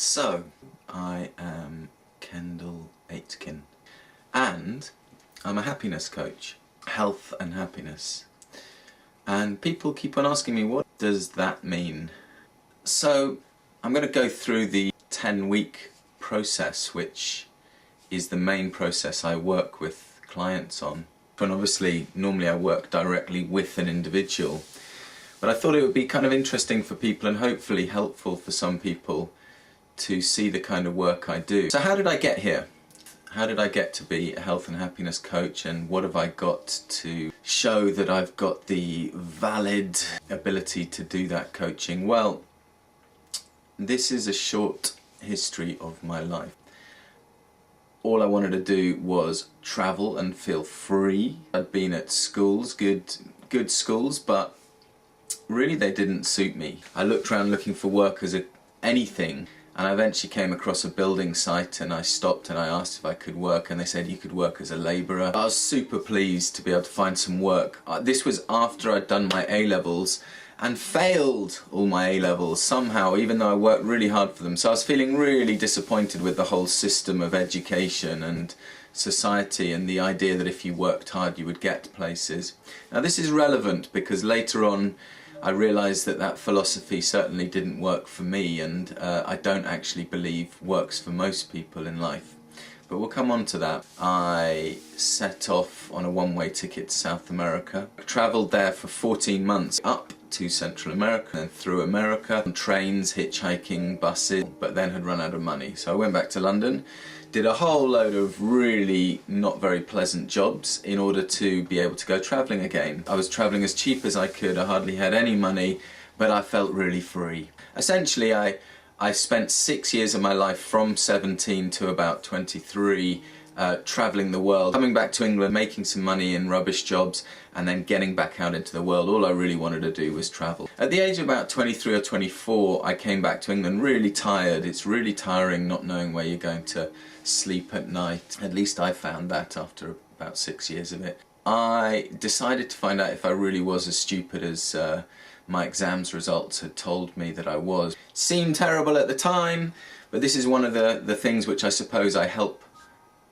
So, I am Kendall Aitken and I'm a happiness coach, health and happiness. And people keep on asking me, what does that mean? So, I'm going to go through the 10-week process, which is the main process I work with clients on. And obviously, normally I work directly with an individual, but I thought it would be kind of interesting for people and hopefully helpful for some people to see the kind of work I do. So how did I get here? How did I get to be a health and happiness coach, and what have I got to show that I've got the valid ability to do that coaching? Well, this is a short history of my life. All I wanted to do was travel and feel free. I'd been at schools, good schools, but really they didn't suit me. I looked around looking for work as anything, and I eventually came across a building site, and I stopped and I asked if I could work, and they said you could work as a labourer. I was super pleased to be able to find some work. This was after I'd done my A-levels and failed all my A-levels somehow, even though I worked really hard for them. So I was feeling really disappointed with the whole system of education and society, and the idea that if you worked hard you would get places. Now this is relevant because later on I realised that that philosophy certainly didn't work for me, and I don't actually believe works for most people in life. But we'll come on to that. I set off on a one-way ticket to South America. I travelled there for 14 months, up to Central America and through America, on trains, hitchhiking, buses, but then had run out of money. So I went back to London, did a whole load of really not very pleasant jobs in order to be able to go travelling again. I was travelling as cheap as I could, I hardly had any money, but I felt really free. Essentially I spent 6 years of my life from 17 to about 23 travelling the world, coming back to England, making some money in rubbish jobs, and then getting back out into the world. All I really wanted to do was travel. At the age of about 23 or 24, I came back to England really tired. It's really tiring not knowing where you're going to sleep at night. At least I found that after about 6 years of it. I decided to find out if I really was as stupid as my exams results had told me that I was. Seemed terrible at the time, but this is one of the things which I suppose I help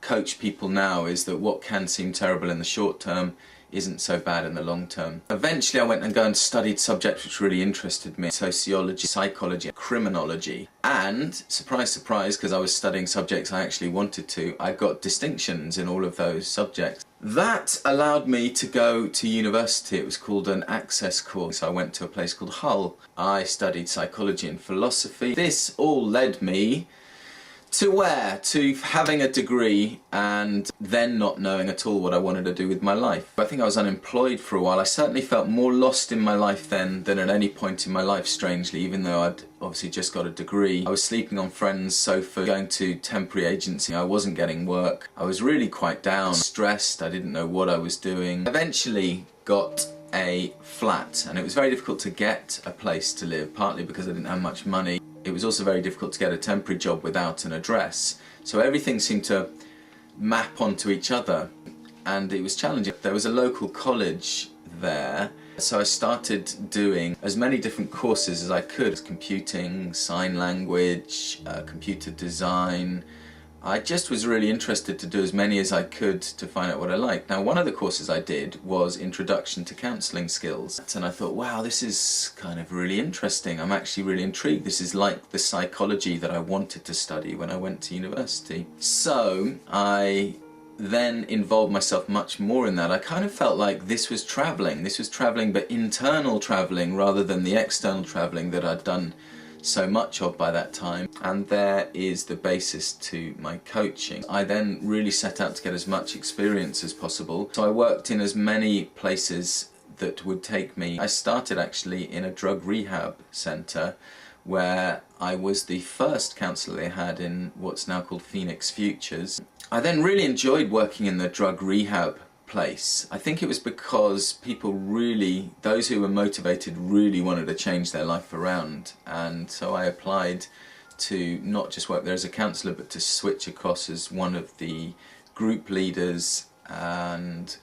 coach people now, is that what can seem terrible in the short term isn't so bad in the long term. Eventually I went and studied subjects which really interested me: sociology, psychology, criminology, and surprise surprise, because I was studying subjects I actually wanted to, I got distinctions in all of those subjects. That allowed me to go to university. It was called an access course. I went to a place called Hull. I studied psychology and philosophy. This all led me to where? To having a degree and then not knowing at all what I wanted to do with my life. I think I was unemployed for a while. I certainly felt more lost in my life then than at any point in my life, strangely, even though I'd obviously just got a degree. I was sleeping on friends' sofas, going to temporary agency. I wasn't getting work. I was really quite down, stressed. I didn't know what I was doing. Eventually got a flat, and it was very difficult to get a place to live, partly because I didn't have much money. It was also very difficult to get a temporary job without an address. So everything seemed to map onto each other, and it was challenging. There was a local college there, so I started doing as many different courses as I could: computing, sign language, computer design. I just was really interested to do as many as I could to find out what I liked. Now, one of the courses I did was Introduction to Counselling Skills, and I thought, wow, this is kind of really interesting. I'm actually really intrigued. This is like the psychology that I wanted to study when I went to university. So I then involved myself much more in that. I kind of felt like this was travelling. This was travelling, but internal travelling rather than the external travelling that I'd done so much of by that time. And there is the basis to my coaching. I then really set out to get as much experience as possible. So I worked in as many places that would take me. I started actually in a drug rehab centre, where I was the first counsellor they had in what's now called Phoenix Futures. I then really enjoyed working in the drug rehab place. I think it was because people really, those who were motivated, really wanted to change their life around, and so I applied to not just work there as a counsellor, but to switch across as one of the group leaders, and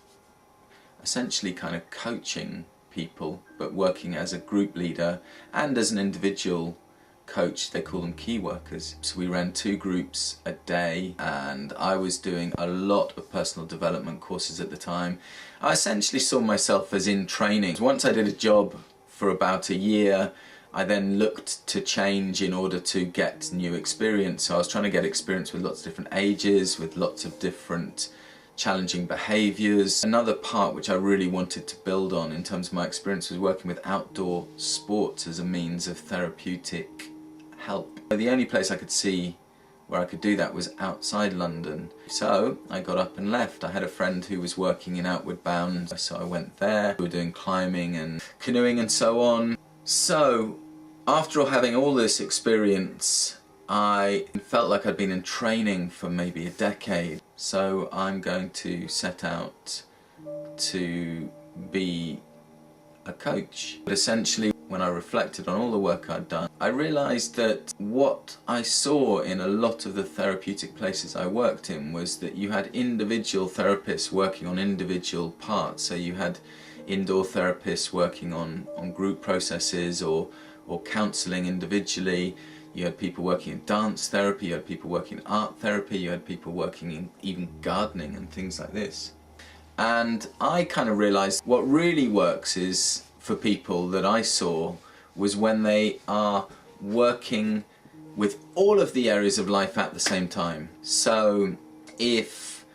essentially kind of coaching people, but working as a group leader and as an individual coach, they call them key workers. So we ran 2 groups a day, and I was doing a lot of personal development courses at the time. I essentially saw myself as in training. Once I did a job for about a year, I then looked to change in order to get new experience. So I was trying to get experience with lots of different ages, with lots of different challenging behaviours. Another part which I really wanted to build on in terms of my experience was working with outdoor sports as a means of therapeutic help. The only place I could see where I could do that was outside London. So I got up and left. I had a friend who was working in Outward Bound, so I went there. We were doing climbing and canoeing and so on. So after having all this experience, I felt like I'd been in training for maybe a decade. So I'm going to set out to be a coach. But essentially, when I reflected on all the work I'd done, I realised that what I saw in a lot of the therapeutic places I worked in was that you had individual therapists working on individual parts. So you had indoor therapists working on group processes or counselling individually. You had people working in dance therapy, you had people working in art therapy, you had people working in even gardening and things like this. And I kind of realised what really works is, for people that I saw, was when they are working with all of the areas of life at the same time. So if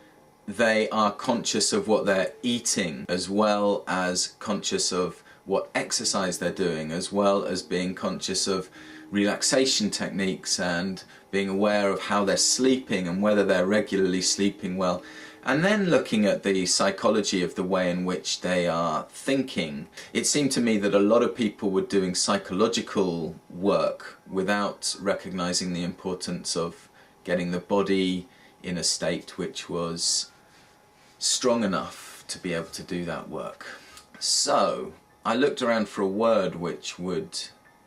they are conscious of what they're eating, as well as conscious of what exercise they're doing, as well as being conscious of relaxation techniques and being aware of how they're sleeping and whether they're regularly sleeping well, and then looking at the psychology of the way in which they are thinking. It seemed to me that a lot of people were doing psychological work without recognizing the importance of getting the body in a state which was strong enough to be able to do that work. So I looked around for a word which would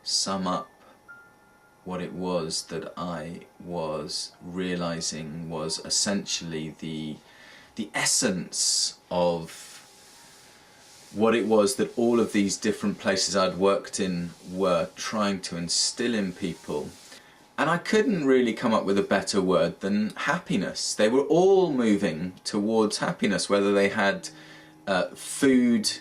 sum up what it was that I was realizing was essentially the essence of what it was that all of these different places I'd worked in were trying to instill in people. And I couldn't really come up with a better word than happiness. They were all moving towards happiness, whether they had food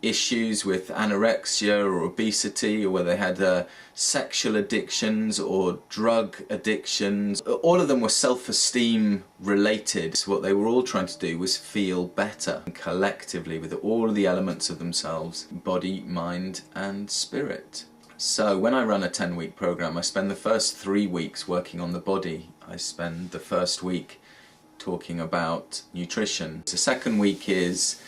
issues with anorexia or obesity, or whether they had sexual addictions or drug addictions. All of them were self-esteem related. So what they were all trying to do was feel better collectively with all of the elements of themselves: body, mind and spirit. So when I run a 10-week program, I spend the first 3 weeks working on the body. I spend the first week talking about nutrition. The second week is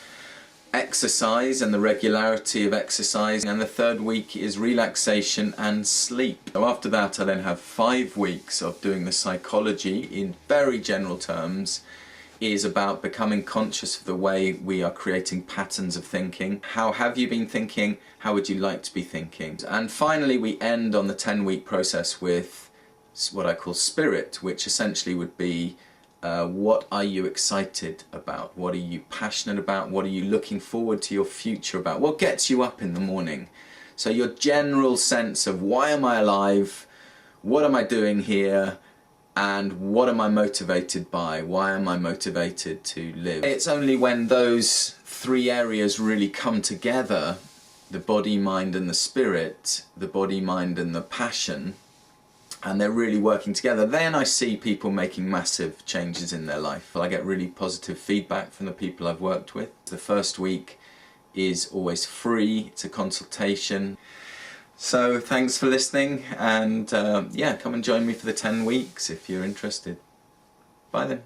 exercise and the regularity of exercise, and the third week is relaxation and sleep. So after that I then have 5 weeks of doing the psychology. In very general terms, is about becoming conscious of the way we are creating patterns of thinking. How have you been thinking? How would you like to be thinking? And finally we end on the 10-week process with what I call spirit, which essentially would be what are you excited about? What are you passionate about? What are you looking forward to your future about? What gets you up in the morning? So your general sense of why am I alive? What am I doing here? And what am I motivated by? Why am I motivated to live? It's only when those 3 areas really come together, the body, mind and the spirit, the body, mind and the passion, and they're really working together, then I see people making massive changes in their life. I get really positive feedback from the people I've worked with. The first week is always free, it's a consultation. So thanks for listening, and yeah, come and join me for the 10 weeks if you're interested. Bye then.